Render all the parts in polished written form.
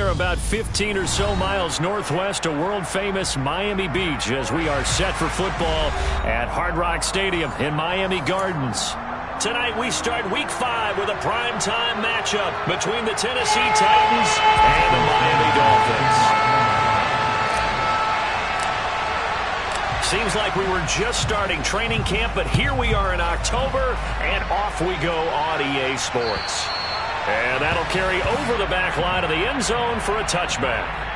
We are about 15 or so miles northwest of world-famous Miami Beach as we are set for football at Hard Rock Stadium in Miami Gardens. Tonight we start Week 5 with a primetime matchup between the Tennessee Titans and the Miami Dolphins. Seems like we were just starting training camp, but here we are in October, and off we go on EA Sports. And that'll carry over the back line of the end zone for a touchback.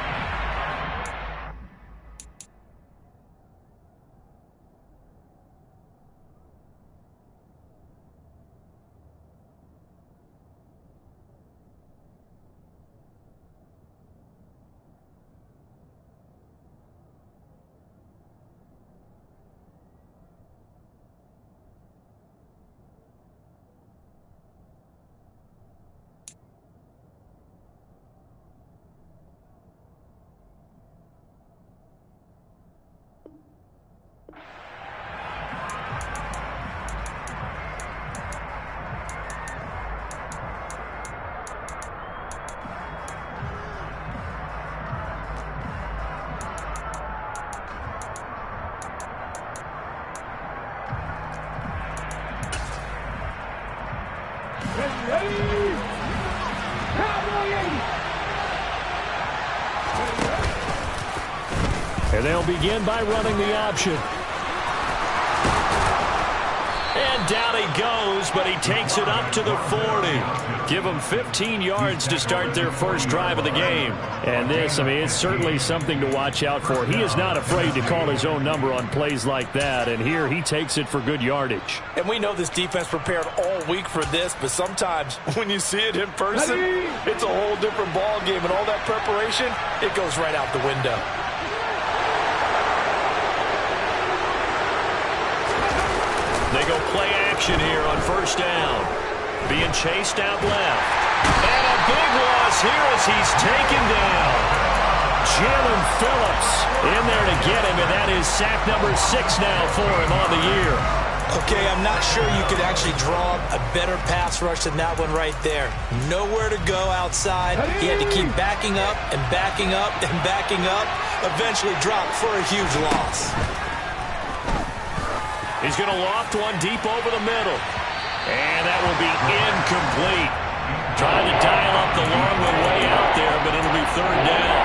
And they'll begin by running the option. And down he goes, but he takes it up to the 40. Give them 15 yards to start their first drive of the game. And this, I mean, it's certainly something to watch out for. He is not afraid to call his own number on plays like that. And here he takes it for good yardage. And we know this defense prepared all week for this, but sometimes when you see it in person, it's a whole different ball game. And all that preparation, it goes right out the window. They go play action here on first down. Being chased out left. And a big loss here as he's taken down. Jalen Phillips in there to get him, and that is sack number 6 now for him on the year. Okay, I'm not sure you could actually draw a better pass rush than that one right there. Nowhere to go outside. He had to keep backing up and backing up and backing up. Eventually dropped for a huge loss. He's going to loft one deep over the middle. And that will be incomplete. Trying to dial up the long one way out there, but it'll be third down.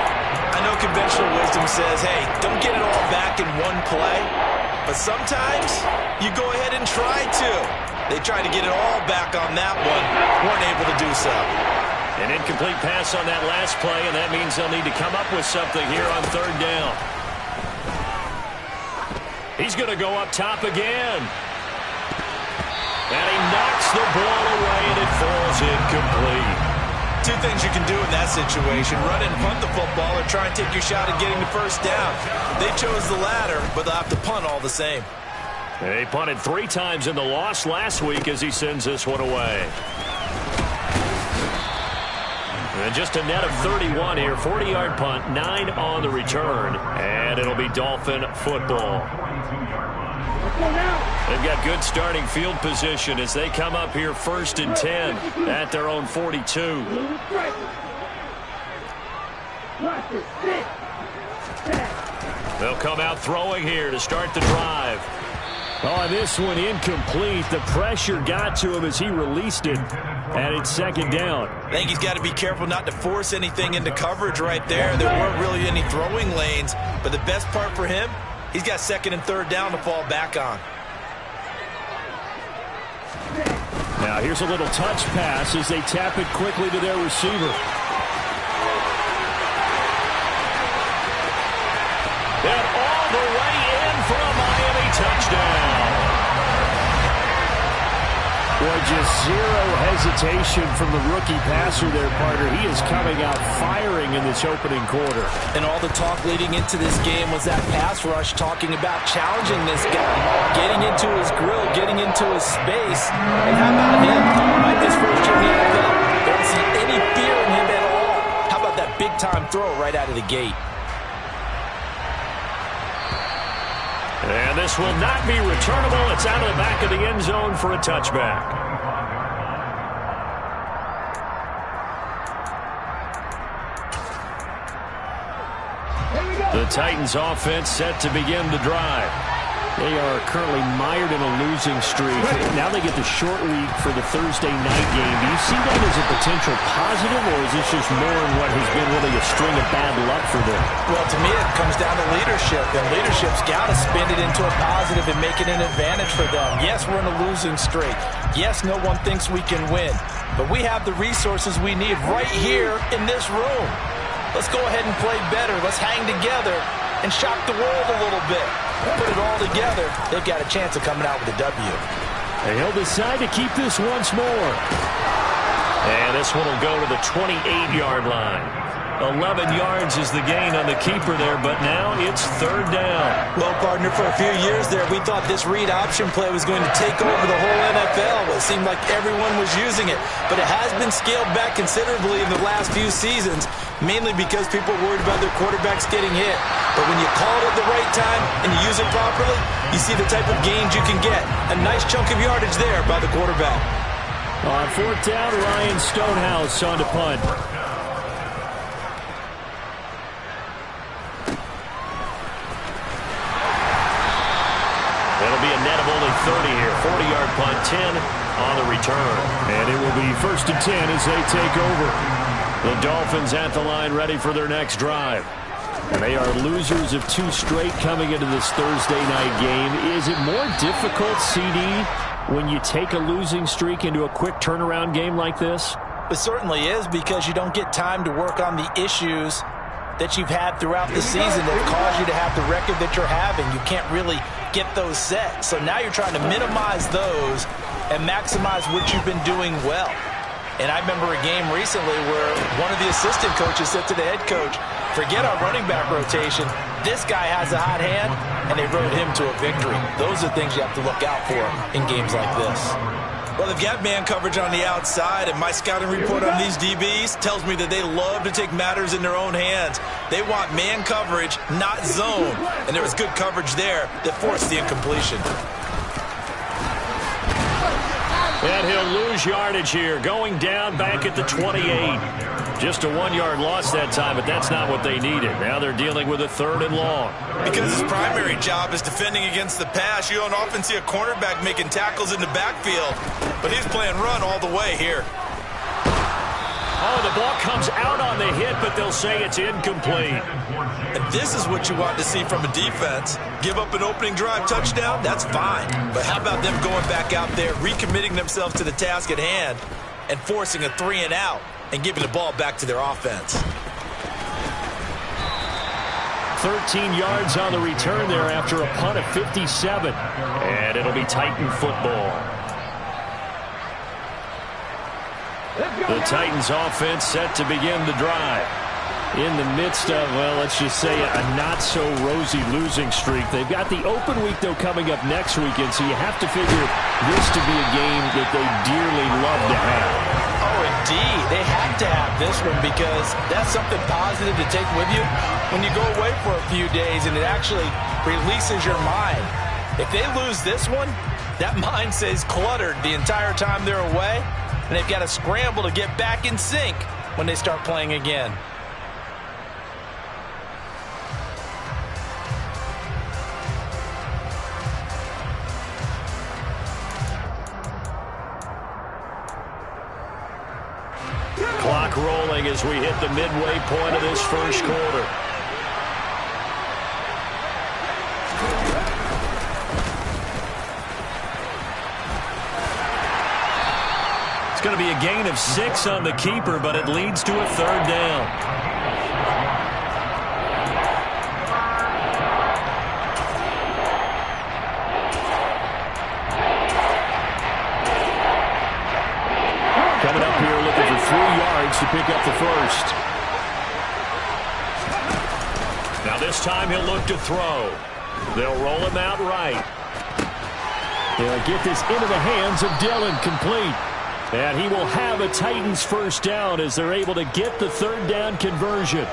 I know conventional wisdom says, hey, don't get it all back in one play. But sometimes you go ahead and try to. They tried to get it all back on that one. Weren't able to do so. An incomplete pass on that last play, and that means they'll need to come up with something here on third down. He's going to go up top again. And he knocks the ball away, and it falls incomplete. Two things you can do in that situation. Run and punt the football or try and take your shot at getting the first down. They chose the latter, but they'll have to punt all the same. They punted 3 times in the loss last week as he sends this one away. And just a net of 31 here. 40-yard punt, 9 on the return. And it'll be Dolphin football. They've got good starting field position as they come up here 1st and 10 at their own 42. They'll come out throwing here to start the drive. Oh, this one incomplete. The pressure got to him as he released it, and it's second down. I think he's got to be careful not to force anything into coverage right there. There weren't really any throwing lanes, but the best part for him, he's got 2nd and 3rd down to fall back on. Now here's a little touch pass as they tap it quickly to their receiver. And all the way in for a Miami touchdown. Boy, just zero hesitation from the rookie passer there, partner. He is coming out firing in this opening quarter. And all the talk leading into this game was that pass rush, talking about challenging this guy, getting into his grill, getting into his space. And how about him? Like this first year in the NFL, don't see any fear in him at all. How about that big-time throw right out of the gate? And this will not be returnable. It's out of the back of the end zone for a touchback. The Titans offense set to begin the drive. They are currently mired in a losing streak. Now they get the short week for the Thursday night game. Do you see that as a potential positive, or is this just more in what has been really a string of bad luck for them? Well, to me, it comes down to leadership, and leadership's got to spin it into a positive and make it an advantage for them. Yes, we're in a losing streak. Yes, no one thinks we can win, but we have the resources we need right here in this room. Let's go ahead and play better. Let's hang together and shock the world a little bit. Put it all together, they've got a chance of coming out with a W. And he'll decide to keep this once more. And this one will go to the 28-yard line. 11 yards is the gain on the keeper there, but now it's third down. Well, partner, for a few years there, we thought this read option play was going to take over the whole NFL. It seemed like everyone was using it, but it has been scaled back considerably in the last few seasons, mainly because people are worried about their quarterbacks getting hit. But when you call it at the right time and you use it properly, you see the type of gains you can get. A nice chunk of yardage there by the quarterback. On fourth down, Ryan Stonehouse on to punt. It'll be a net of only 30 here. 40-yard punt, 10 on the return. And it will be 1st and 10 as they take over. The Dolphins at the line ready for their next drive. And they are losers of 2 straight coming into this Thursday night game. Is it more difficult, CD, when you take a losing streak into a quick turnaround game like this? It certainly is, because you don't get time to work on the issues that you've had throughout the season that cause you to have the record that you're having. You can't really get those set. So now you're trying to minimize those and maximize what you've been doing well. And I remember a game recently where one of the assistant coaches said to the head coach, forget our running back rotation. This guy has a hot hand, and they rode him to a victory. Those are things you have to look out for in games like this. Well, they've got man coverage on the outside, and my scouting report on these DBs tells me that they love to take matters in their own hands. They want man coverage, not zone. And there was good coverage there that forced the incompletion. And he'll lose yardage here, going down back at the 28. Just a 1-yard loss that time, but that's not what they needed. Now they're dealing with a 3rd and long. Because his primary job is defending against the pass, you don't often see a cornerback making tackles in the backfield. But he's playing run all the way here. Oh, the ball comes out on the hit, but they'll say it's incomplete. And this is what you want to see from a defense. Give up an opening drive touchdown, that's fine. But how about them going back out there, recommitting themselves to the task at hand, and forcing a 3-and-out and giving the ball back to their offense. 13 yards on the return there after a punt of 57. And it'll be Titan football. The Titans offense set to begin the drive. In the midst of, well, let's just say a not-so-rosy losing streak. They've got the open week, though, coming up next weekend, so you have to figure this to be a game that they dearly love to have. Oh, indeed. They have to have this one, because that's something positive to take with you when you go away for a few days, and it actually releases your mind. If they lose this one, that mind stays cluttered the entire time they're away, and they've got to scramble to get back in sync when they start playing again. Clock rolling as we hit the midway point of this first quarter. It's going to be a gain of 6 on the keeper, but it leads to a 3rd down. Coming up here looking for 3 yards to pick up the first. Now this time he'll look to throw. They'll roll him out right. They'll get this into the hands of Dillon, complete. And he will have a Titans first down as they're able to get the 3rd down conversion.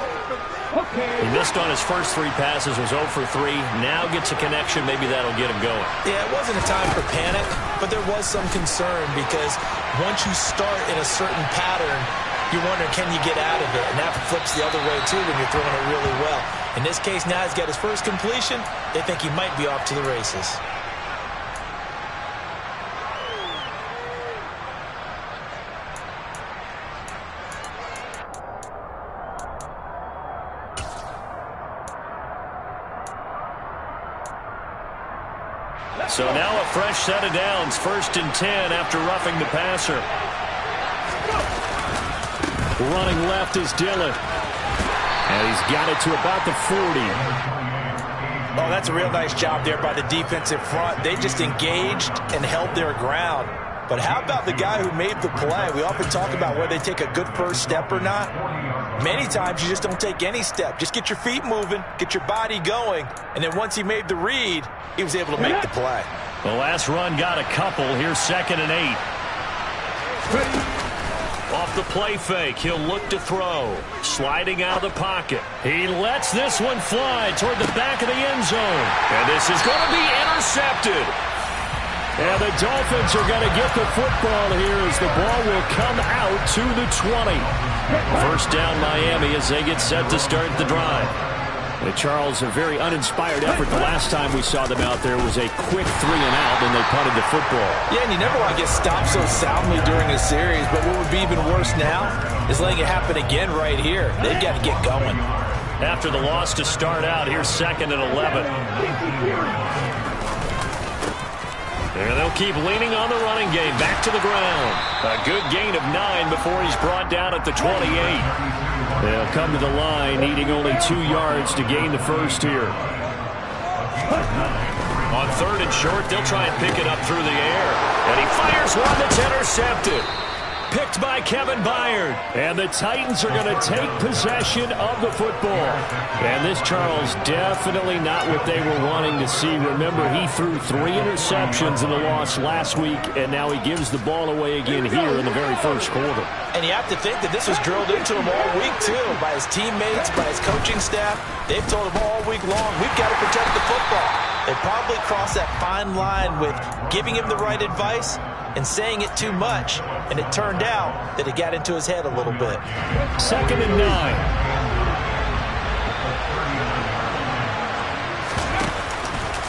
He missed on his first 3 passes, was 0 for 3. Now gets a connection. Maybe that'll get him going. Yeah, it wasn't a time for panic, but there was some concern, because once you start in a certain pattern, you're wondering, can you get out of it? And that flips the other way, too, when you're throwing it really well. In this case, now he's got his first completion. They think he might be off to the races. So now a fresh set of downs, 1st and 10 after roughing the passer. Running left is Dillon. And he's got it to about the 40. Oh, that's a real nice job there by the defensive front. They just engaged and held their ground. But how about the guy who made the play? We often talk about whether they take a good first step or not. Many times you just don't take any step. Just get your feet moving, get your body going, and then once he made the read, he was able to make the play. The last run got a couple. Here's 2nd and 8. Off the play fake, he'll look to throw. Sliding out of the pocket. He lets this one fly toward the back of the end zone. And this is going to be intercepted. And the Dolphins are going to get the football here as the ball will come out to the 20. First down Miami as they get set to start the drive. And Charles, a very uninspired effort. The last time we saw them out there was a quick 3 and out, and they punted the football. Yeah, and you never want to get stopped so soundly during a series, but what would be even worse now is letting it happen again right here. They've got to get going. After the loss to start out, here's 2nd and 11. And they'll keep leaning on the running game. Back to the ground. A good gain of 9 before he's brought down at the 28. They'll come to the line, needing only 2 yards to gain the first here. On 3rd and short, they'll try and pick it up through the air. And he fires one that's intercepted. Picked by Kevin Byard. And the Titans are going to take possession of the football. And this, Charles, definitely not what they were wanting to see. Remember, he threw 3 interceptions in the loss last week, and now he gives the ball away again here in the very first quarter. And you have to think that this was drilled into him all week, too, by his teammates, by his coaching staff. They've told him all week long, we've got to protect the football. They probably crossed that fine line with giving him the right advice and saying it too much, and it turned out that it got into his head a little bit. 2nd and 9.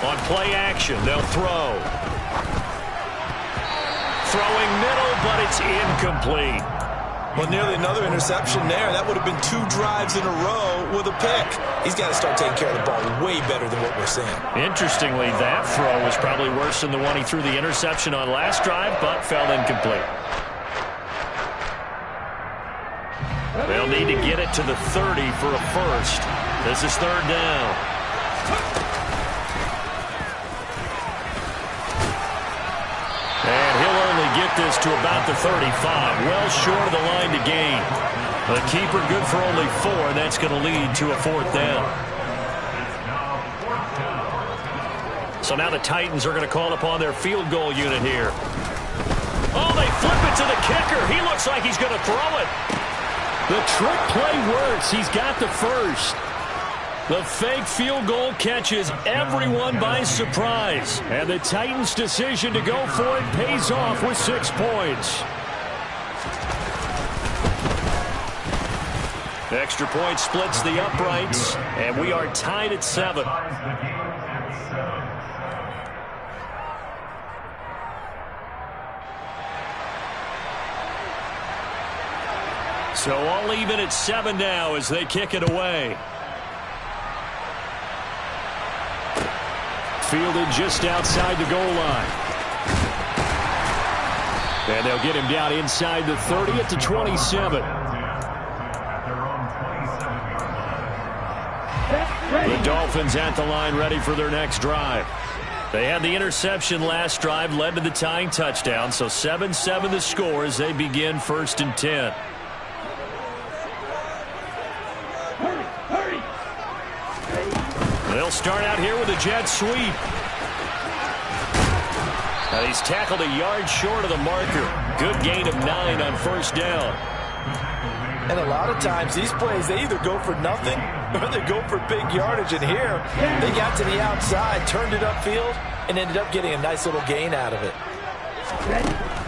On play action, they'll throw. Throwing middle, but it's incomplete. Well, nearly another interception there. That would have been 2 drives in a row with a pick. He's got to start taking care of the ball way better than what we're seeing. Interestingly, that throw was probably worse than the one he threw the interception on last drive, but fell incomplete. They'll need to get it to the 30 for a first. This is 3rd down. And he'll only get this to about the 35, well short of the line to gain. The keeper good for only 4, and that's going to lead to a 4th down. So now the Titans are going to call upon their field goal unit here. Oh, they flip it to the kicker. He looks like he's going to throw it. The trick play works. He's got the first. The fake field goal catches everyone by surprise. And the Titans' decision to go for it pays off with 6 points. The extra point splits the uprights, and we are tied at 7. So all even at 7 now as they kick it away. Fielded just outside the goal line. And they'll get him down inside the 30 at the 27. The Dolphins at the line ready for their next drive. They had the interception last drive, led to the tying touchdown. So 7-7 the score as they begin 1st and 10. They'll start out here with a jet sweep. And he's tackled a yard short of the marker. Good gain of 9 on 1st down. And a lot of times these plays, they either go for nothing or they go for big yardage. And here, they got to the outside, turned it upfield, and ended up getting a nice little gain out of it.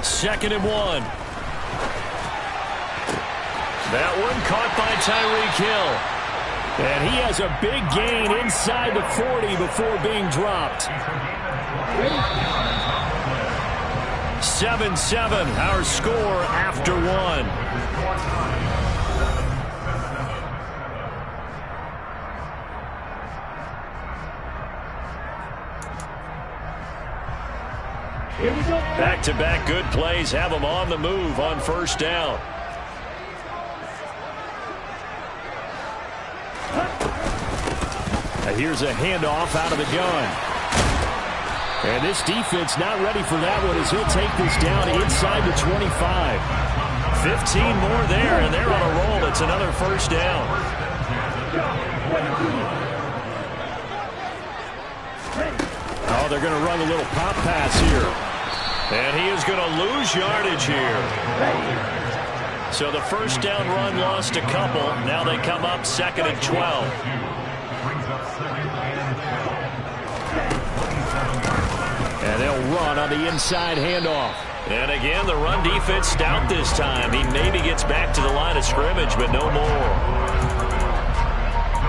2nd and 1. That one caught by Tyreek Hill. And he has a big gain inside the 40 before being dropped. 7-7, our score after one. Back-to-back good plays have them on the move on first down. And here's a handoff out of the gun. And this defense not ready for that one as he'll take this down inside the 25. 15 more there, and they're on a roll. It's another first down. Oh, they're going to run a little pop pass here. And he is going to lose yardage here. So the first down run lost a couple. Now they come up 2nd and 12. And they'll run on the inside handoff. And again, the run defense stout this time. He maybe gets back to the line of scrimmage, but no more.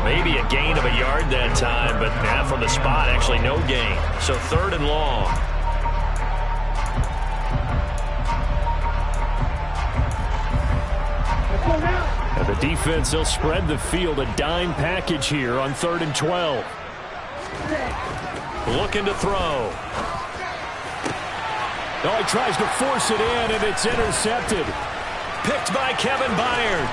Maybe a gain of a yard that time, but from the spot, actually no gain. So 3rd and long. And the defense, they'll spread the field, a dime package here on 3rd and 12. Looking to throw. Oh, he tries to force it in, and it's intercepted. Picked by Kevin Byard.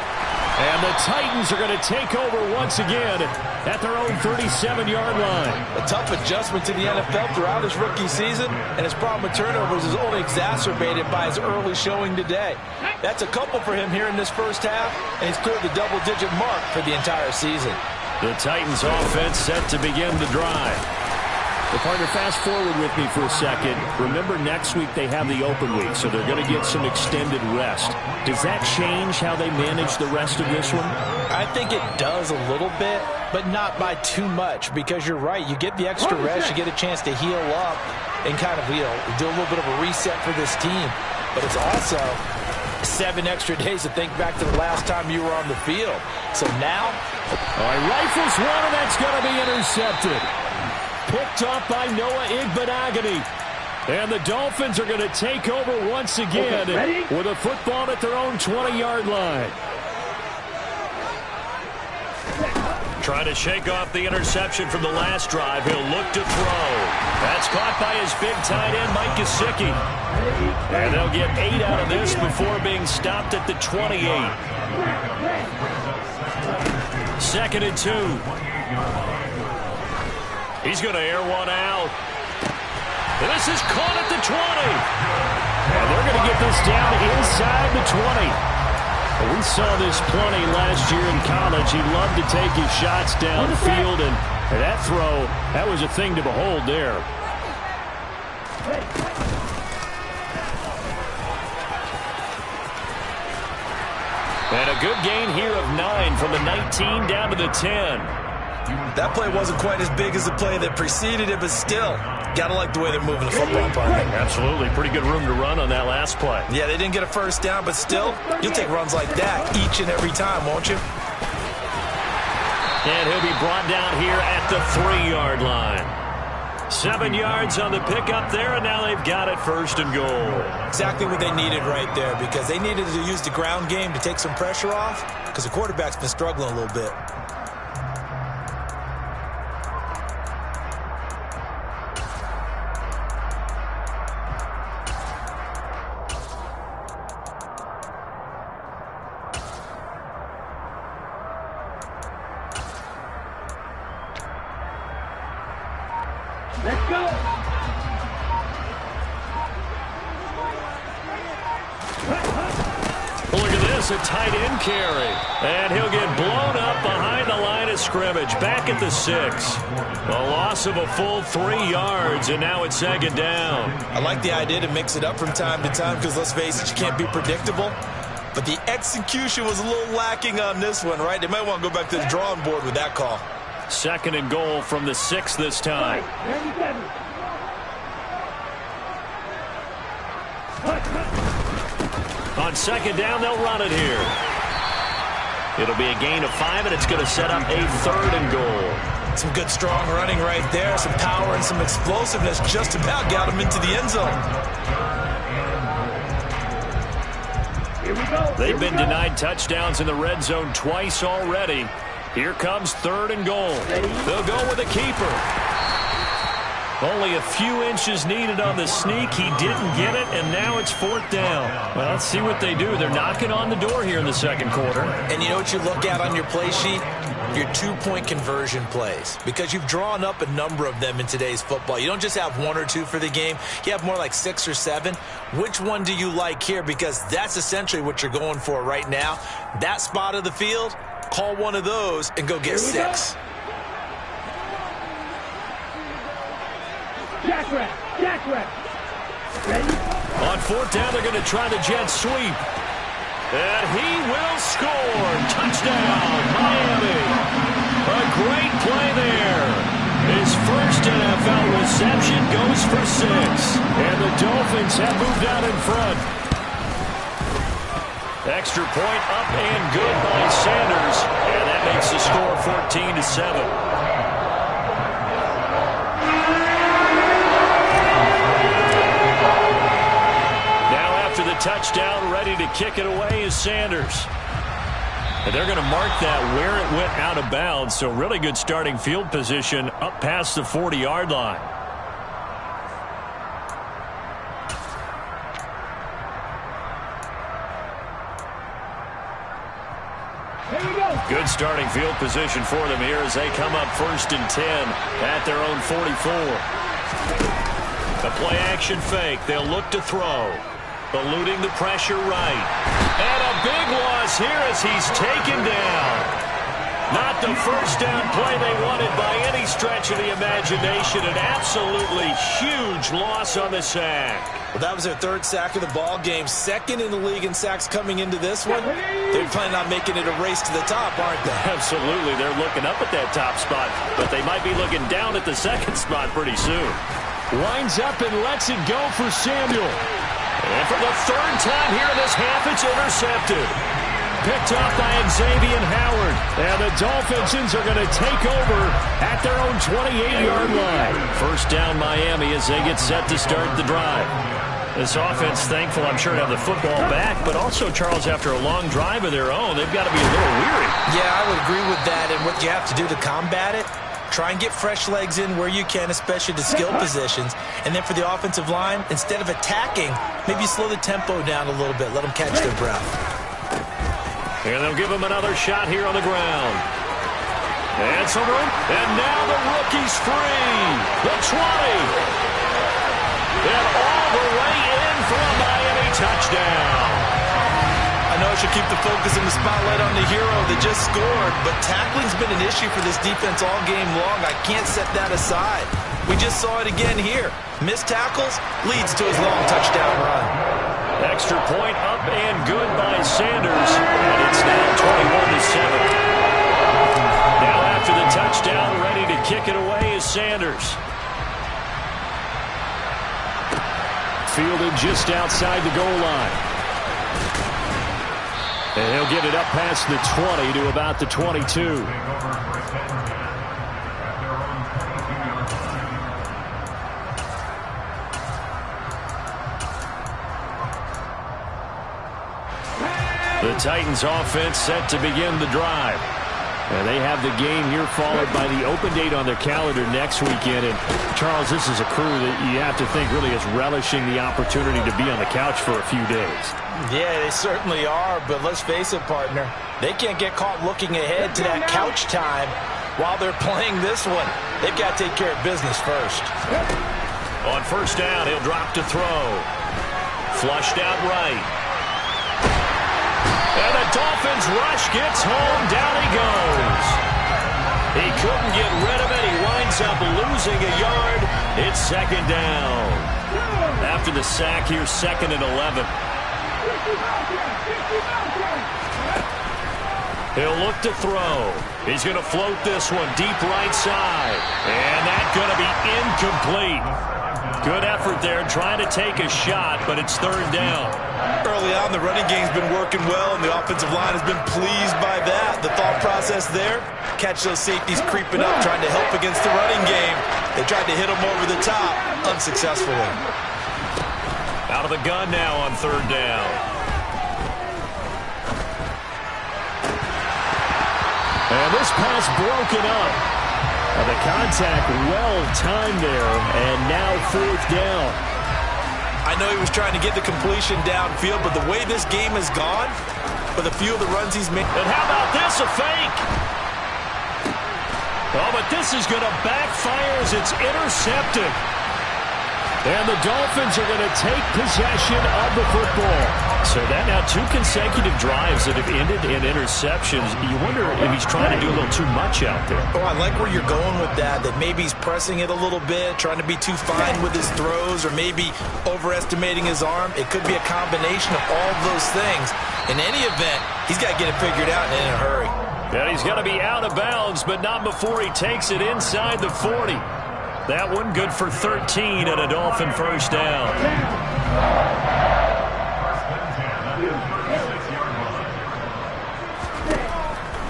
And the Titans are going to take over once again at their own 37-yard line. A tough adjustment to the NFL throughout his rookie season, and his problem with turnovers is only exacerbated by his early showing today. That's a couple for him here in this first half, and he's cleared the double-digit mark for the entire season. The Titans offense set to begin the drive. Well, partner, fast forward with me for a second. Remember, next week they have the open week, so they're going to get some extended rest. Does that change how they manage the rest of this one? I think it does a little bit, but not by too much, because you're right. You get the extra rest, you get a chance to heal up and kind of, do a little bit of a reset for this team. But it's also 7 extra days to think back to the last time you were on the field. So now, rifles one, and that's going to be intercepted. Picked off by Noah Igbenogany. And the Dolphins are going to take over once again with a football at their own 20-yard line. Trying to shake off the interception from the last drive. He'll look to throw. That's caught by his big tight end, Mike Gesicki. And they'll get 8 out of this before being stopped at the 28. 2nd and 2. He's going to air one out. And this is caught at the 20. And they're going to get this down inside the 20. We saw this plenty last year in college. He loved to take his shots downfield, and that throw, that was a thing to behold there. And a good gain here of 9 from the 19 down to the 10. That play wasn't quite as big as the play that preceded it, but still, gotta like the way they're moving the football, partner. Absolutely. Pretty good room to run on that last play. Yeah, they didn't get a first down, but still, you'll take runs like that each and every time, won't you? And he'll be brought down here at the 3-yard line. 7 yards on the pickup there, and now they've got it 1st and goal. Exactly what they needed right there, because they needed to use the ground game to take some pressure off, because the quarterback's been struggling a little bit. Let's go. Look at this, a tight end carry. And he'll get blown up behind the line of scrimmage, back at the 6. A loss of a full 3 yards, and now it's 2nd down. I like the idea to mix it up from time to time, because let's face it, you can't be predictable. But the execution was a little lacking on this one, right? They might want to go back to the drawing board with that call. 2nd and goal from the 6 this time. On 2nd down, they'll run it here. It'll be a gain of 5, and it's going to set up a 3rd and goal. Some good, strong running right there. Some power and some explosiveness just about got him into the end zone. Here we go. They've been denied touchdowns in the red zone twice already. Here comes 3rd and goal. They'll go with a keeper. Only a few inches needed on the sneak. He didn't get it, and now it's 4th down. Well, let's see what they do. They're knocking on the door here in the second quarter. And you know what you look at on your play sheet? Your 2-point conversion plays. Because you've drawn up a number of them in today's football. You don't just have 1 or 2 for the game. You have more like 6 or 7. Which one do you like here? Because that's essentially what you're going for right now. That spot of the field, call one of those and go get 6. Jackrack. Ready? On 4th down, they're going to try the jet sweep. And he will score. Touchdown, Miami. A great play there. His first NFL reception goes for 6. And the Dolphins have moved out in front. Extra point up and good by Sanders. And that makes the score 14-7. Touchdown, ready to kick it away is Sanders. And they're going to mark that where it went out of bounds, so really good starting field position up past the 40-yard line. Here we go. Good starting field position for them here as they come up 1st and 10 at their own 44. A play-action fake. They'll look to throw. Eluding the pressure right. And a big loss here as he's taken down. Not the first down play they wanted by any stretch of the imagination. An absolutely huge loss on the sack. Well, that was their 3rd sack of the ball game. 2nd in the league in sacks coming into this one. They're planning on making it a race to the top, aren't they? Absolutely. They're looking up at that top spot, but they might be looking down at the 2nd spot pretty soon. Winds up and lets it go for Samuel. And for the 3rd time here in this half, it's intercepted. Picked up by Xavier Howard. And the Dolphins are going to take over at their own 28-yard line. 1st down Miami as they get set to start the drive. This offense, thankful, I'm sure, to have the football back, but also, Charles, after a long drive of their own, they've got to be a little weary. Yeah, I would agree with that. And what you have to do to combat it, try and get fresh legs in where you can, especially to skill positions. And then for the offensive line, instead of attacking, maybe slow the tempo down a little bit. Let them catch their breath. And they'll give him another shot here on the ground. And some room. And now the rookie's free. The 20. And all the way in for a Miami touchdown. I know I should keep the focus and the spotlight on the hero that just scored, but tackling's been an issue for this defense all game long. I can't set that aside. We just saw it again here. Missed tackles leads to his long touchdown run. Extra point up and good by Sanders, and it's now 21-7. Now after the touchdown, ready to kick it away is Sanders. Fielded just outside the goal line. And he'll get it up past the 20 to about the 22. The Titans offense set to begin the drive. And they have the game here followed by the open date on their calendar next weekend. And, Charles, this is a crew that you have to think really is relishing the opportunity to be on the couch for a few days. Yeah, they certainly are, but let's face it, partner. They can't get caught looking ahead to that couch time while they're playing this one. They've got to take care of business first. On 1st down, he'll drop to throw. Flushed out right. And the Dolphins rush gets home. Down he goes. He couldn't get rid of it. He winds up losing a yard. It's 2nd down. After the sack here, 2nd and 11. He'll look to throw. He's going to float this one deep right side. And that's going to be incomplete. Good effort there trying to take a shot, but it's 3rd down. Early on, the running game's been working well, and the offensive line has been pleased by that. The thought process there, catch those safeties creeping up, trying to help against the running game. They tried to hit them over the top, unsuccessfully. Out of the gun now on third down. And this pass broken up. And the contact well timed there, and now fourth down. I know he was trying to get the completion downfield, but the way this game has gone, with a few of the runs he's made. And how about this, a fake? Oh, but this is going to backfire as it's intercepted. And the Dolphins are going to take possession of the football. So that now 2 consecutive drives that have ended in interceptions. You wonder if he's trying to do a little too much out there. Oh, I like where you're going with that maybe he's pressing it a little bit, trying to be too fine with his throws, or maybe overestimating his arm. It could be a combination of all of those things. In any event, he's got to get it figured out and in a hurry. And he's going to be out of bounds, but not before he takes it inside the 40. That one good for 13 and a Dolphin first down.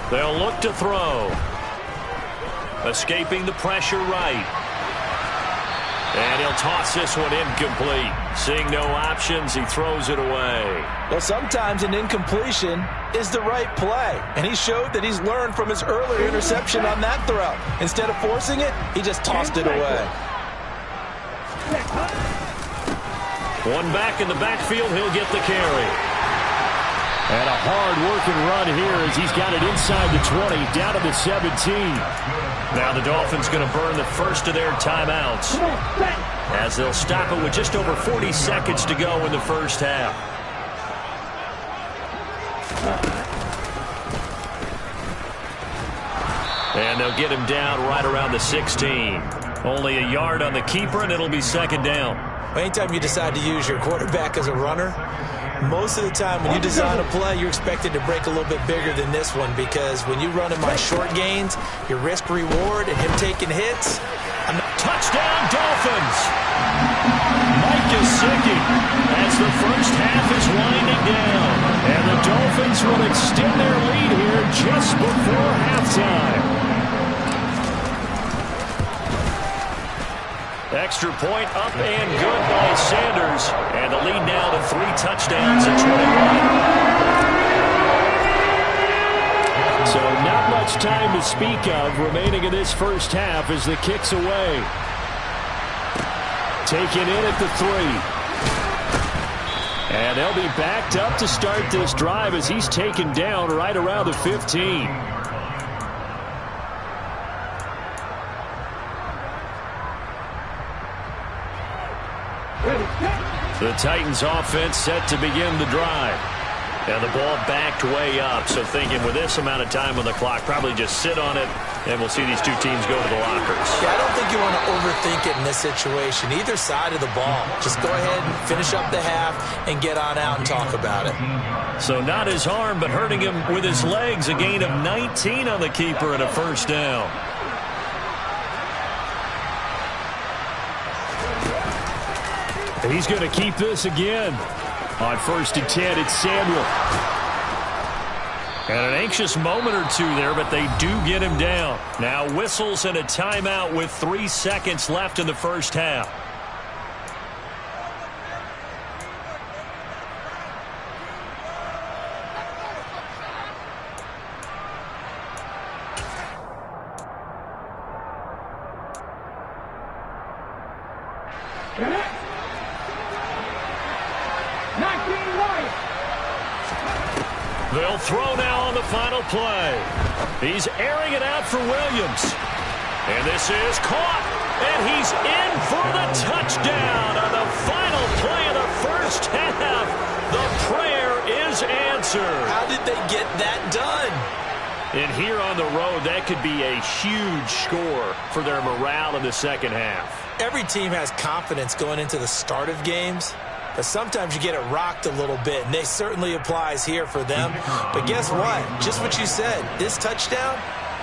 They'll look to throw. Escaping the pressure right. And he'll toss this one incomplete. Seeing no options, he throws it away. Well, sometimes an incompletion is the right play. And he showed that he's learned from his earlier interception on that throw. Instead of forcing it, he just tossed it away. One back in the backfield, he'll get the carry. And a hard-working run here as he's got it inside the 20, down to the 17. Now the Dolphins going to burn the first of their timeouts as they'll stop it with just over 40 seconds to go in the first half. And they'll get him down right around the 16. Only a yard on the keeper, and it'll be second down. Anytime you decide to use your quarterback as a runner, most of the time when you design a play, you're expected to break a little bit bigger than this one, because when you run in my short gains, your risk-reward and him taking hits. Touchdown, Dolphins! Mike Gesicki as the first half is winding down. And the Dolphins will extend their lead here just before halftime. Extra point up and good by Sanders. And the lead now to 3 touchdowns at 21. So not much time to speak of remaining in this first half as the kick's away. Taken in at the 3. And they'll be backed up to start this drive as he's taken down right around the 15. The Titans offense set to begin the drive. And the ball backed way up. So thinking with this amount of time on the clock, probably just sit on it, and we'll see these two teams go to the lockers. Yeah, I don't think you want to overthink it in this situation. Either side of the ball. Just go ahead and finish up the half and get on out and talk about it. So not his arm, but hurting him with his legs. A gain of 19 on the keeper and a first down. And he's going to keep this again. On 1st and 10, it's Samuel. And an anxious moment or two there, but they do get him down. Now whistles and a timeout with 3 seconds left in the first half. They'll throw now on the final play. He's airing it out for Williams. And this is caught. And he's in for the touchdown on the final play of the first half. The prayer is answered. How did they get that done? And here on the road, that could be a huge score for their morale in the second half. Every team has confidence going into the start of games. But sometimes you get it rocked a little bit, and it certainly applies here for them. But guess what? Just what you said, this touchdown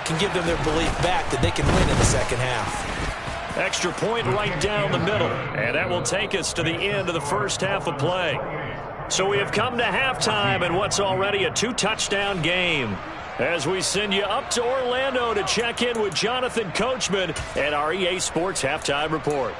can give them their belief back that they can win in the second half. Extra point right down the middle. And that will take us to the end of the first half of play. So we have come to halftime in what's already a 2-touchdown game. As we send you up to Orlando to check in with Jonathan Coachman at our EA Sports Halftime Report.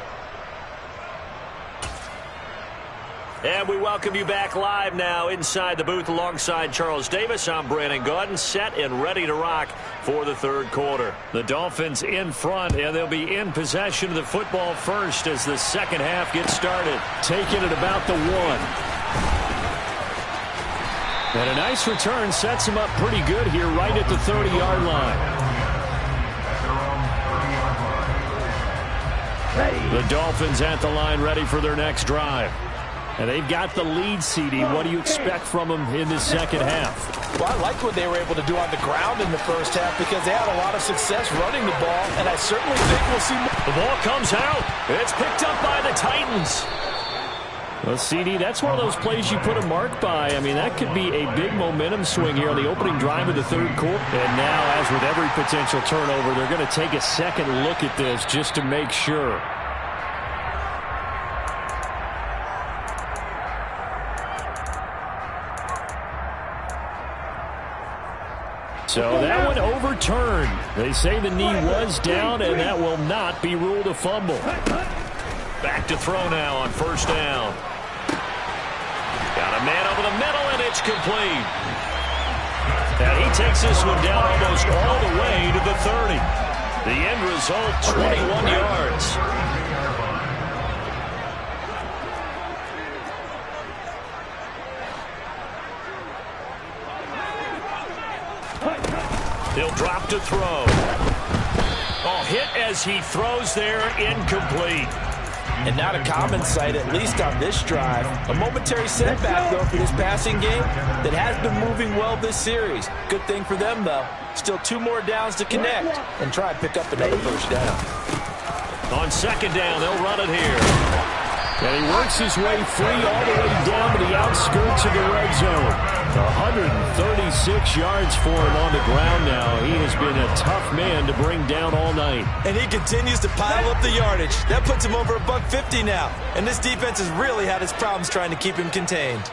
And we welcome you back live now inside the booth alongside Charles Davis. I'm Brandon Gaudin, set and ready to rock for the third quarter. The Dolphins in front, and they'll be in possession of the football first as the second half gets started. Taking it about the 1. And a nice return sets him up pretty good here right at the 30-yard line. The Dolphins at the line ready for their next drive. And they've got the lead, CD. What do you expect from them in this second half? Well, I liked what they were able to do on the ground in the first half because they had a lot of success running the ball, and I certainly think we'll see more. The ball comes out. It's picked up by the Titans. Well, CD, that's one of those plays you put a mark by. I mean, that could be a big momentum swing here on the opening drive of the third quarter. And now, as with every potential turnover, they're going to take a second look at this just to make sure. So that one overturned. They say the knee was down, and that will not be ruled a fumble. Back to throw now on first down. Got a man over the middle, and it's complete. And he takes this one down almost all the way to the 30. The end result, 21 yards. He'll drop to throw. Oh, hit as he throws there, incomplete. And not a common sight, at least on this drive. A momentary setback, though, for this passing game that has been moving well this series. Good thing for them, though. Still 2 more downs to connect and try and pick up another first down. On second down, they'll run it here. And he works his way free all the way down to the outskirts of the red zone. 136 yards for him on the ground now. He has been a tough man to bring down all night. And he continues to pile up the yardage. That puts him over $150 now. And this defense has really had its problems trying to keep him contained.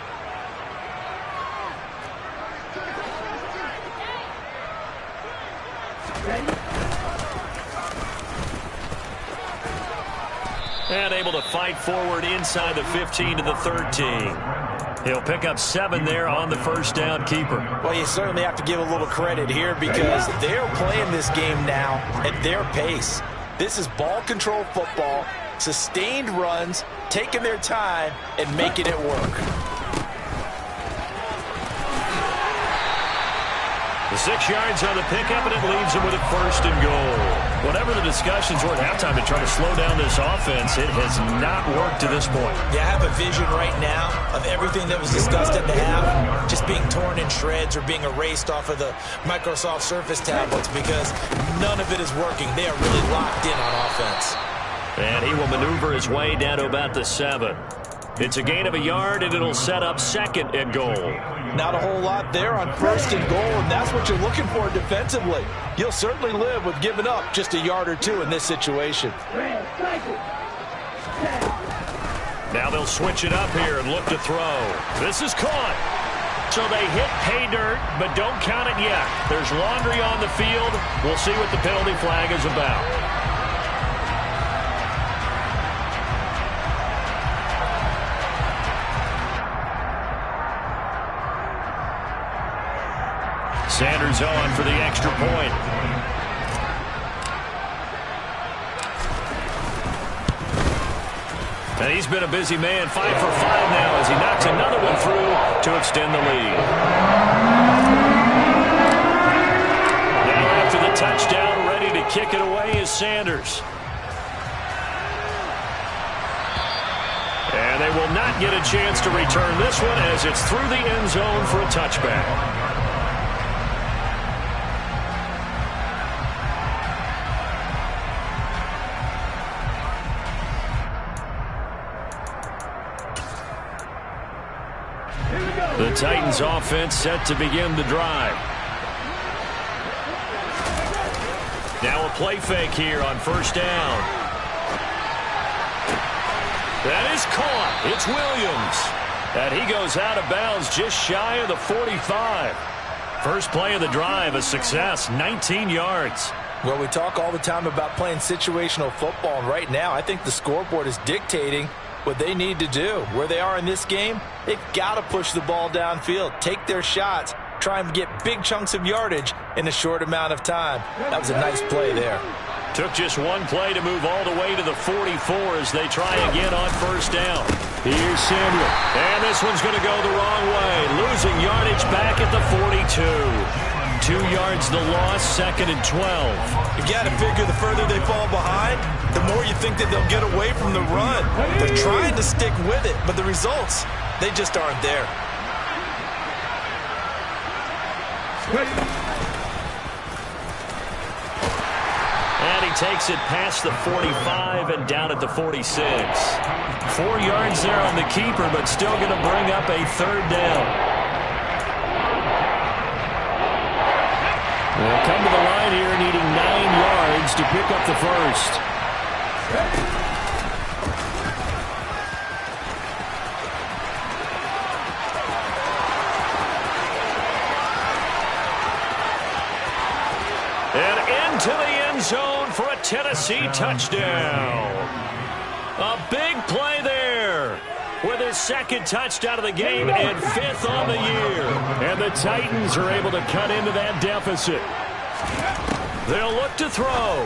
And able to fight forward inside the 15 to the 13. He'll pick up 7 there on the first down keeper. Well, you certainly have to give a little credit here because they're playing this game now at their pace. This is ball control football, sustained runs, taking their time, and making it work. The 6 yards on the pickup, and it leaves him with a first and goal. Whatever the discussions were at halftime to try to slow down this offense, it has not worked to this point. Yeah, I have a vision right now of everything that was discussed at the half just being torn in shreds or being erased off of the Microsoft Surface tablets because none of it is working. They are really locked in on offense. And he will maneuver his way down to about the 7. It's a gain of a yard, and it'll set up second and goal. Not a whole lot there on first and goal, and that's what you're looking for defensively. You'll certainly live with giving up just a yard or 2 in this situation. Now they'll switch it up here and look to throw. This is caught. So they hit pay dirt, but don't count it yet. There's laundry on the field. We'll see what the penalty flag is about. Sanders on for the extra point. And he's been a busy man, 5 for 5 now as he knocks another one through to extend the lead. Now after the touchdown, ready to kick it away is Sanders. And they will not get a chance to return this one as it's through the end zone for a touchback. The Titans offense set to begin the drive. Now a play fake here on first down. That is caught. It's Williams. And he goes out of bounds just shy of the 45. First play of the drive, a success, 19 yards. Well, we talk all the time about playing situational football, and right now I think the scoreboard is dictating what they need to do. Where they are in this game, they've got to push the ball downfield, take their shots, try and get big chunks of yardage in a short amount of time. That was a nice play there. Took just one play to move all the way to the 44 as they try again on first down. Here's Samuel. And this one's going to go the wrong way. Losing yardage back at the 42. 2 yards the loss, 2nd and 12. You got to figure the further they fall behind, the more you think that they'll get away from the run. They're trying to stick with it, but the results, they just aren't there. And he takes it past the 45 and down at the 46. 4 yards there on the keeper, but still going to bring up a third down. They'll come to the line here needing 9 yards to pick up the first. And into the end zone for a Tennessee touchdown. A big play there with his 2nd touchdown of the game and 5th on the year. And the Titans are able to cut into that deficit. They'll look to throw.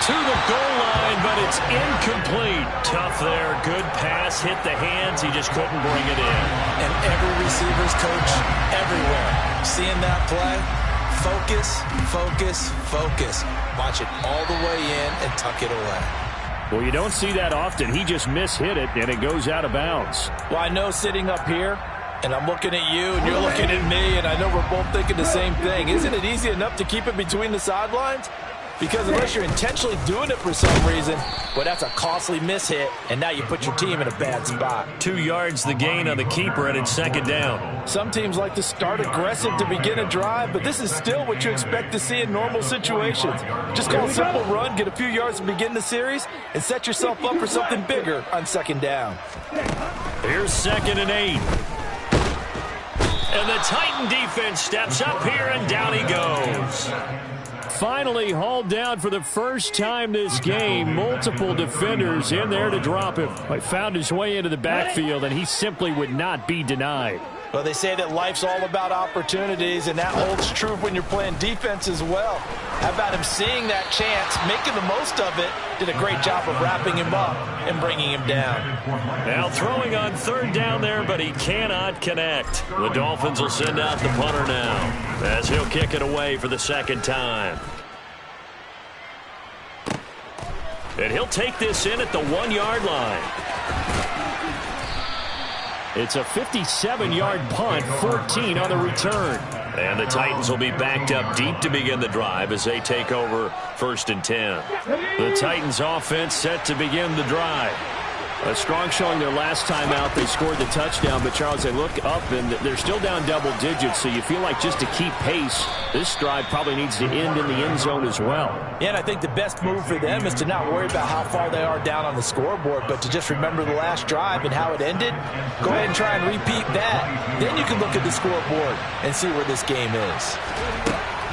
To the goal line, but it's incomplete. Tough there. Good pass. Hit the hands. He just couldn't bring it in. And every receiver's coach everywhere. Seeing that play, focus, focus, focus. Watch it all the way in and tuck it away. Well, you don't see that often. He just mishit it, and it goes out of bounds. Well, I know sitting up here, and I'm looking at you, and you're looking at me, and I know we're both thinking the same thing. Isn't it easy enough to keep it between the sidelines? Because unless you're intentionally doing it for some reason, well, that's a costly mishit, and now you put your team in a bad spot. 2 yards the gain on the keeper, and it's 2nd down. Some teams like to start aggressive to begin a drive, but this is still what you expect to see in normal situations. Just call a simple run, get a few yards to begin the series, and set yourself up for something bigger on 2nd down. Here's 2nd and 8. And the Titan defense steps up here, and down he goes. Finally hauled down for the first time this game. Multiple defenders in there to drop him. He found his way into the backfield, and he simply would not be denied. Well, they say that life's all about opportunities, and that holds true when you're playing defense as well. How about him seeing that chance, making the most of it, did a great job of wrapping him up and bringing him down. Now throwing on 3rd down there, but he cannot connect. The Dolphins will send out the punter now, as he'll kick it away for the 2nd time. And he'll take this in at the 1-yard line. It's a 57-yard punt, 14 on the return. And the Titans will be backed up deep to begin the drive as they take over 1st and 10. The Titans offense set to begin the drive. A strong showing their last time out. They scored the touchdown, but Charles, they look up and they're still down double digits, so you feel like just to keep pace, this drive probably needs to end in the end zone as well. Yeah, and I think the best move for them is to not worry about how far they are down on the scoreboard, but to just remember the last drive and how it ended. Go ahead and try and repeat that. Then you can look at the scoreboard and see where this game is.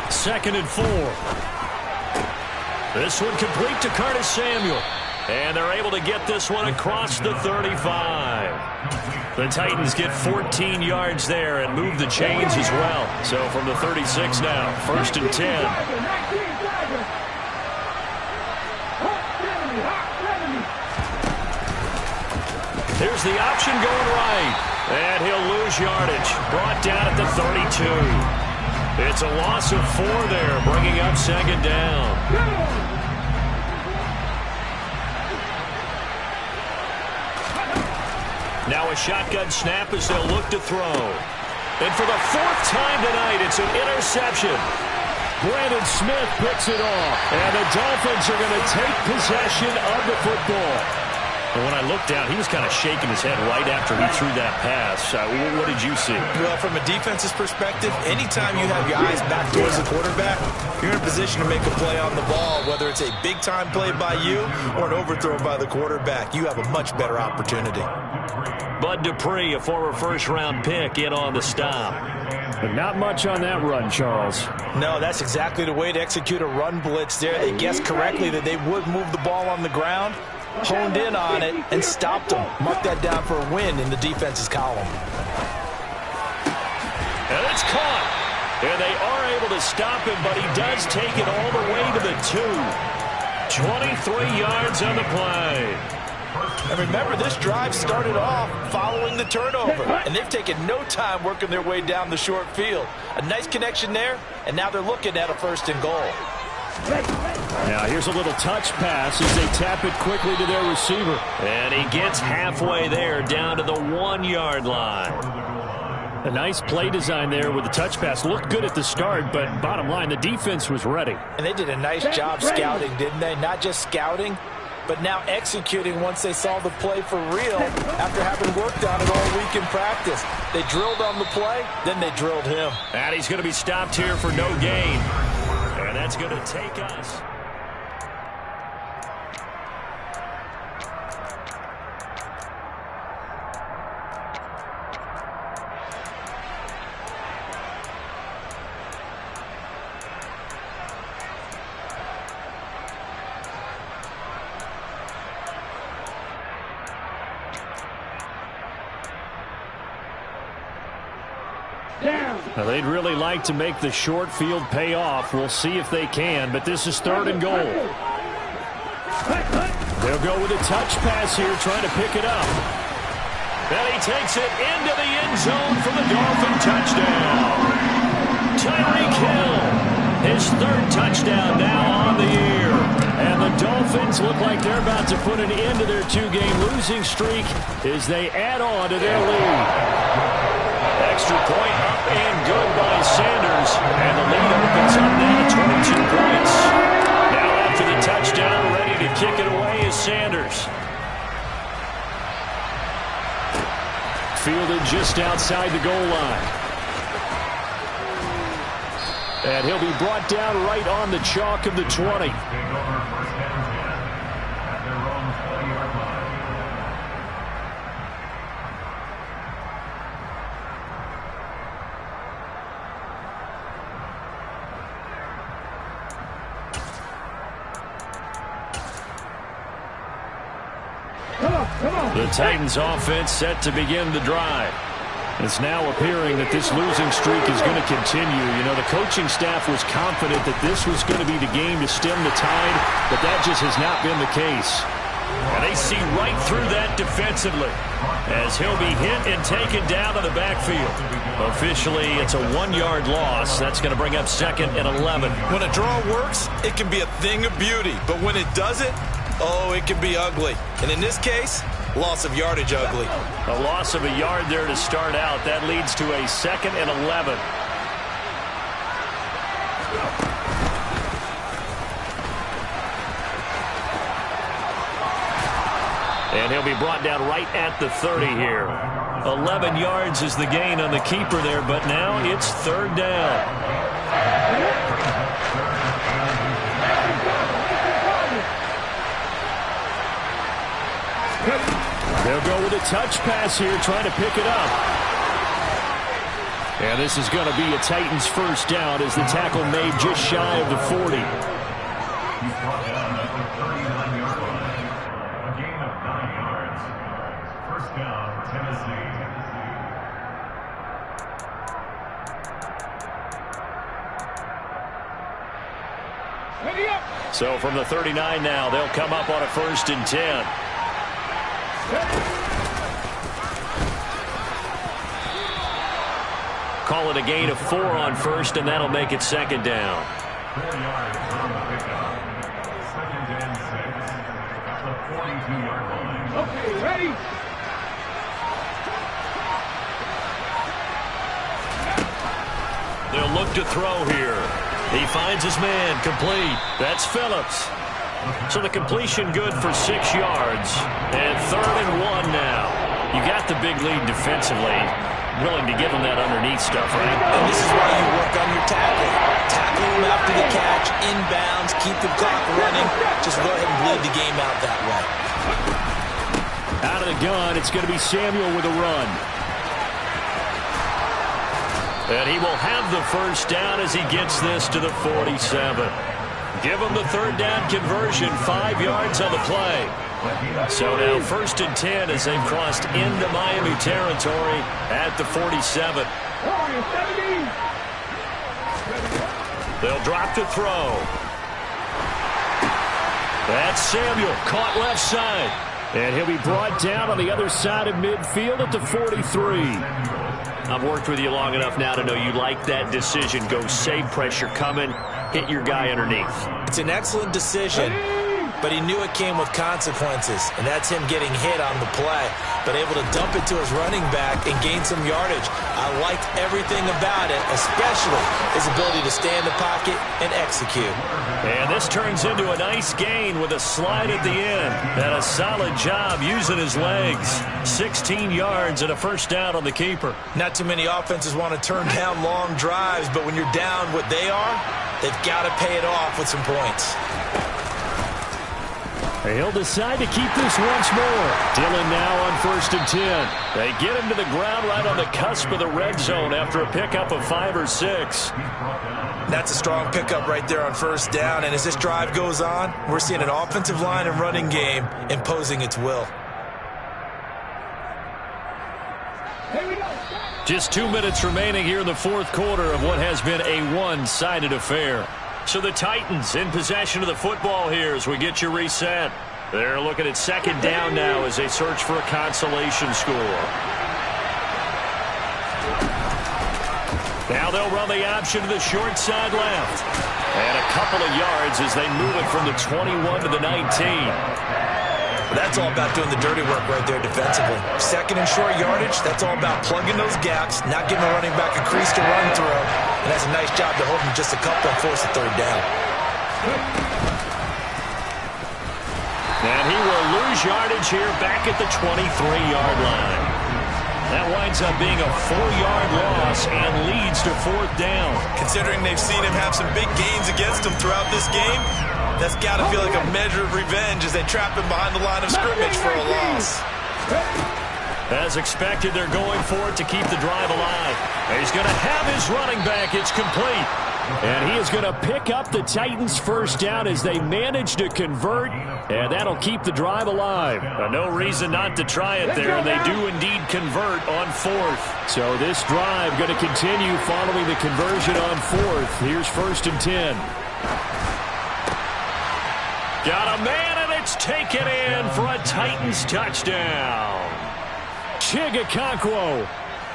2nd and 4. This one complete to Curtis Samuel. And they're able to get this one across the 35. The Titans get 14 yards there and move the chains as well. So from the 36 now, 1st and 10. Here's the option going right. And he'll lose yardage. Brought down at the 32. It's a loss of 4 there, bringing up 2nd down. Now a shotgun snap as they'll look to throw. And for the 4th time tonight, it's an interception. Brandon Smith picks it off. And the Dolphins are going to take possession of the football. And when I looked down, he was kind of shaking his head right after he threw that pass. What did you see? Well, from a defense's perspective, anytime you have your eyes back towards the quarterback, you're in a position to make a play on the ball, whether it's a big-time play by you or an overthrow by the quarterback. You have a much better opportunity. Bud Dupree, a former first-round pick, in on the stop. But not much on that run, Charles. No, that's exactly the way to execute a run blitz there. They guessed correctly that they would move the ball on the ground, honed in on it, and stopped them. Mark that down for a win in the defense's column. And it's caught. And they are able to stop him, but he does take it all the way to the 2. 23 yards on the play. And remember, this drive started off following the turnover, and they've taken no time working their way down the short field. A nice connection there, and now they're looking at a 1st and goal. Now here's a little touch pass as they tap it quickly to their receiver. And he gets halfway there, down to the 1-yard line. A nice play design there with the touch pass. Looked good at the start, but bottom line, the defense was ready. And they did a nice job scouting, didn't they? Not just scouting, but now executing once they saw the play for real after having worked on it all week in practice. They drilled on the play, then they drilled him. And he's going to be stopped here for no gain. And that's going to take us. Now, they'd really like to make the short field pay off. We'll see if they can, but this is 3rd and goal. They'll go with a touch pass here, trying to pick it up. And he takes it into the end zone for the Dolphin touchdown. Tyreek Hill, his 3rd touchdown now on the year. And the Dolphins look like they're about to put an end to their 2-game losing streak as they add on to their lead. Extra point up and good by Sanders. And the lead opens up now to 22 points. Now after the touchdown, ready to kick it away is Sanders. Fielded just outside the goal line. And he'll be brought down right on the chalk of the 20. The Titans offense set to begin the drive. It's now appearing that this losing streak is going to continue. You know, the coaching staff was confident that this was going to be the game to stem the tide, but that just has not been the case. And they see right through that defensively as he'll be hit and taken down to the backfield. Officially, it's a 1-yard loss. That's going to bring up 2nd and 11. When a draw works, it can be a thing of beauty. But when it doesn't, oh, it can be ugly. And in this case, loss of yardage ugly. A loss of a yard there to start out. That leads to a 2nd and 11. And he'll be brought down right at the 30 here. 11 yards is the gain on the keeper there, but now it's 3rd down. They'll go with a touch pass here, trying to pick it up. And this is going to be a Titans 1st down as the tackle made just shy of the 40. So from the 39 now, they'll come up on a 1st and 10. Call it a gain of 4 on 1st, and that'll make it 2nd down. 4 yards on the pickup. 2nd and 6 at the 42-yard line. Okay, ready? They'll look to throw here. He finds his man complete. That's Phillips. So the completion good for 6 yards. And 3rd and 1 now. You got the big lead defensively. Willing to give them that underneath stuff, right? And this is why you work on your tackling. Tackle them after the catch, inbounds, keep the clock running. Just go ahead and bleed the game out that way. Out of the gun, it's going to be Samuel with a run. And he will have the first down as he gets this to the 47. Give him the 3rd down conversion, 5 yards on the play. So now 1st and 10 as they've crossed into Miami territory at the 47. They'll drop to throw. That's Samuel, caught left side. And he'll be brought down on the other side of midfield at the 43. I've worked with you long enough now to know you like that decision. Go save pressure coming, hit your guy underneath. It's an excellent decision, but he knew it came with consequences, and that's him getting hit on the play, but able to dump it to his running back and gain some yardage. I liked everything about it, especially his ability to stay in the pocket and execute. And this turns into a nice gain with a slide at the end. And a solid job using his legs. 16 yards and a first down on the keeper. Not too many offenses want to turn down long drives, but when you're down what they are, they've got to pay it off with some points. He'll decide to keep this once more. Dillon now on 1st and 10. They get him to the ground right on the cusp of the red zone after a pickup of 5 or 6. That's a strong pickup right there on 1st down, and as this drive goes on, we're seeing an offensive line and running game imposing its will. Just 2 minutes remaining here in the 4th quarter of what has been a one-sided affair. So the Titans in possession of the football here as we get you reset. They're looking at 2nd down now as they search for a consolation score. Now they'll run the option to the short side left. And a couple of yards as they move it from the 21 to the 19. That's all about doing the dirty work right there defensively. 2nd and short yardage, that's all about plugging those gaps, not giving the running back a crease to run through. And that's a nice job to hold him just a couple and force a 3rd down. And he will lose yardage here back at the 23-yard line. That winds up being a 4-yard loss and leads to 4th down. Considering they've seen him have some big gains against him throughout this game, that's got to feel like a measure of revenge as they trap him behind the line of scrimmage for a loss. As expected, they're going for it to keep the drive alive. And he's going to have his running back. It's complete. And he is going to pick up the Titans' first down as they manage to convert. And that'll keep the drive alive. No reason not to try it there. They do indeed convert on 4th. So this drive going to continue following the conversion on 4th. Here's 1st and 10. Got a man, and it's taken in for a Titans touchdown. Chigakonkwo.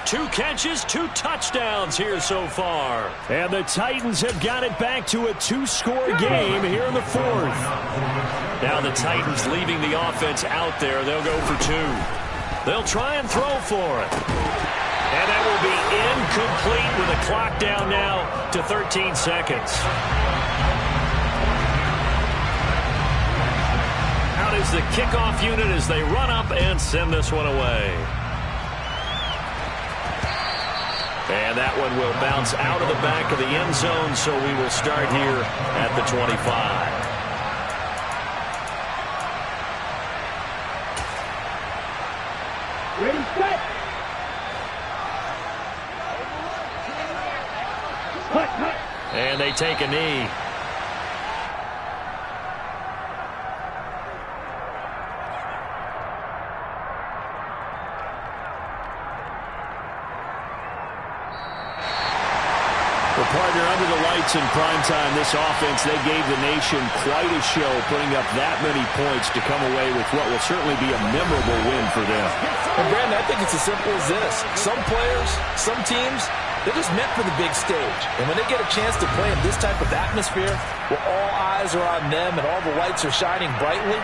2 catches, 2 touchdowns here so far. And the Titans have got it back to a 2-score game here in the 4th. Now the Titans leaving the offense out there. They'll go for 2. They'll try and throw for it. And that will be incomplete with a clock down now to 13 seconds. Out is the kickoff unit as they run up and send this one away. And that one will bounce out of the back of the end zone, so we will start here at the 25. Ready, set. Cut. And they take a knee. Partner, under the lights in primetime, this offense, they gave the nation quite a show, putting up that many points to come away with what will certainly be a memorable win for them. And Brandon, I think it's as simple as this. Some players, some teams, they're just meant for the big stage. And when they get a chance to play in this type of atmosphere, where all eyes are on them and all the lights are shining brightly,